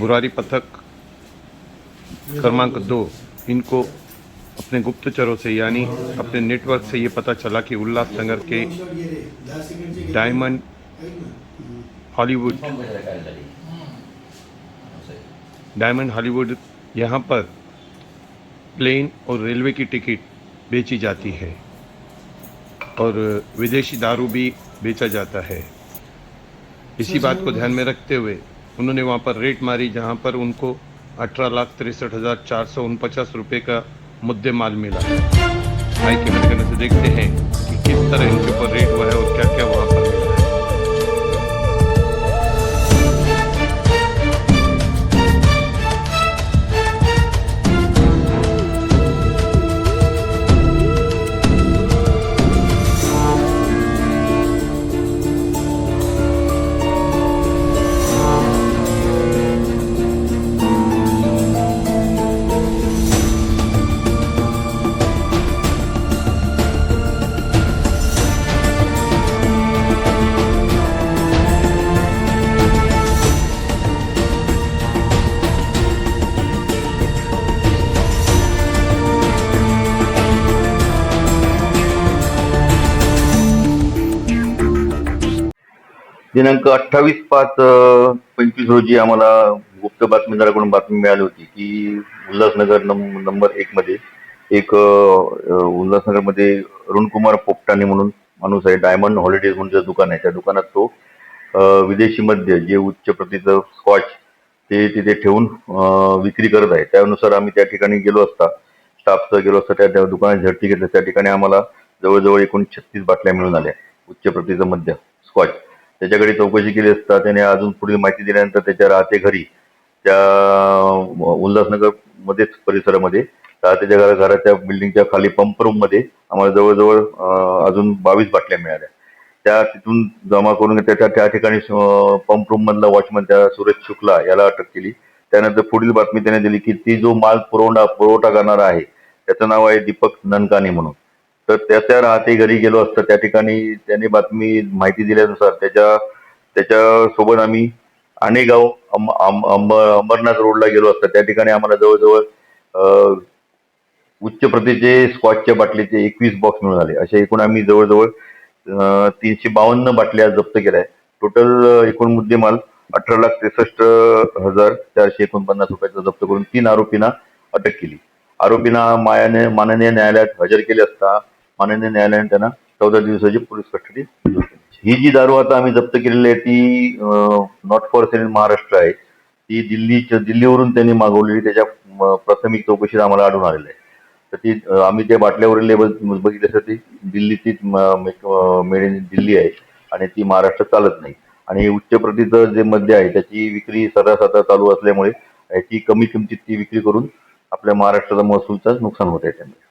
बुरारी पथक क्रमांक 2 इनको अपने गुप्तचरों से यानी अपने नेटवर्क से ये पता चला कि उल्लासनगर के डायमंड हॉलीवुड यहाँ पर प्लेन और रेलवे की टिकट बेची जाती है और विदेशी दारू भी बेचा जाता है। इसी बात को ध्यान में रखते हुए उन्होंने वहाँ पर रेट मारी, जहाँ पर उनको 18,63,449 रुपये का मुद्दे माल मिला है। आई कैमरे के नजर से देखते हैं कि किस तरह इनके ऊपर रेट हुआ है और क्या क्या वहाँ पर मिला है। दिनांक 28/5/25 रोजी आम्हाला गुप्त बातमीदाराकडून बातमी मिळाली होती की उल्हासनगर नंबर 1 मध्ये एक उल्हासनगरमध्ये अरुणकुमार पोपटाने म्हणून माणूस आहे, डायमंड हॉलिडेज म्हणून जे दुकान आहे त्या दुकानात तो विदेशी मद्य जे उच्च प्रतीचं स्कॉच ते तिथे ठेवून विक्री करत आहे। त्यानुसार आम्ही त्या ठिकाणी गेलो असता, स्टाफसह गेलो असता त्या दुकानात झडती घेतली। त्या ठिकाणी आम्हाला जवळजवळ एकूण 36 बाटल्या मिळून आल्या उच्च प्रतीचं मद्य स्कॉच। त्याच्याकडे चौकशी केली असता त्याने अजून पुढील माहिती दिल्यानंतर त्याच्या राहते घरी त्या उल्हासनगर मध्येच परिसरामध्ये त्याच्या घराच्या बिल्डिंगच्या खाली पंप रूम मध्ये आम्हाला जवळजवळ अजून 22 बाटल्या मिळाल्या। त्या तिथून जमा करून त्या ठिकाणी पंप रूम मधला वॉचमन त्या सुरेश शुक्ला याला अटक केली। त्यानंतर पुढील बातमी त्याने दिली की ती जो माल पुरवठा करणारा आहे त्याचं नाव आहे दीपक ननकानी म्हणून। तर त्याच्या राहते घरी गेलो असता त्या ठिकाणी त्याने माहिती दिल्यानुसार त्याच्या सोबत आम्ही आणेगाव अंबरनाथ रोडला गेलो असता त्या ठिकाणी आम्हाला जवळजवळ उच्च प्रतीचे स्कॉचच्या बाटलीचे 21 बॉक्स मिळून आले। असे एकूण आम्ही जवळजवळ 352 बाटल्या जप्त केल्या। टोटल एकूण मुद्देमाल 18,63,449 रुपयाचा जप्त करून 3 आरोपींना अटक केली। आरोपींना माननीय न्यायालयात हजर केले असता माननीय न्यायालयाने त्यांना 14 दिवसाची पोलीस कस्टडी दिली। ही जी दारू आता आम्ही जप्त केलेली आहे ती not for sale in Maharashtra आहे। ती दिल्लीवरून त्यांनी मागवलेली, त्याच्या प्राथमिक चौकशीत आम्हाला आढळून आलेलं आहे। तर ती आम्ही त्या बाटल्यावरील लेबल बघितलं तर ती दिल्लीचीच मेड इन दिल्ली आहे आणि ती महाराष्ट्रात चालत नाही। आणि उच्च प्रतीचं जे मद्य आहे त्याची विक्री सर्रास आता चालू असल्यामुळे याची कमी किमतीत ती विक्री करून आपल्या महाराष्ट्राचा महसूलचं नुकसान होत आहे त्यामुळे।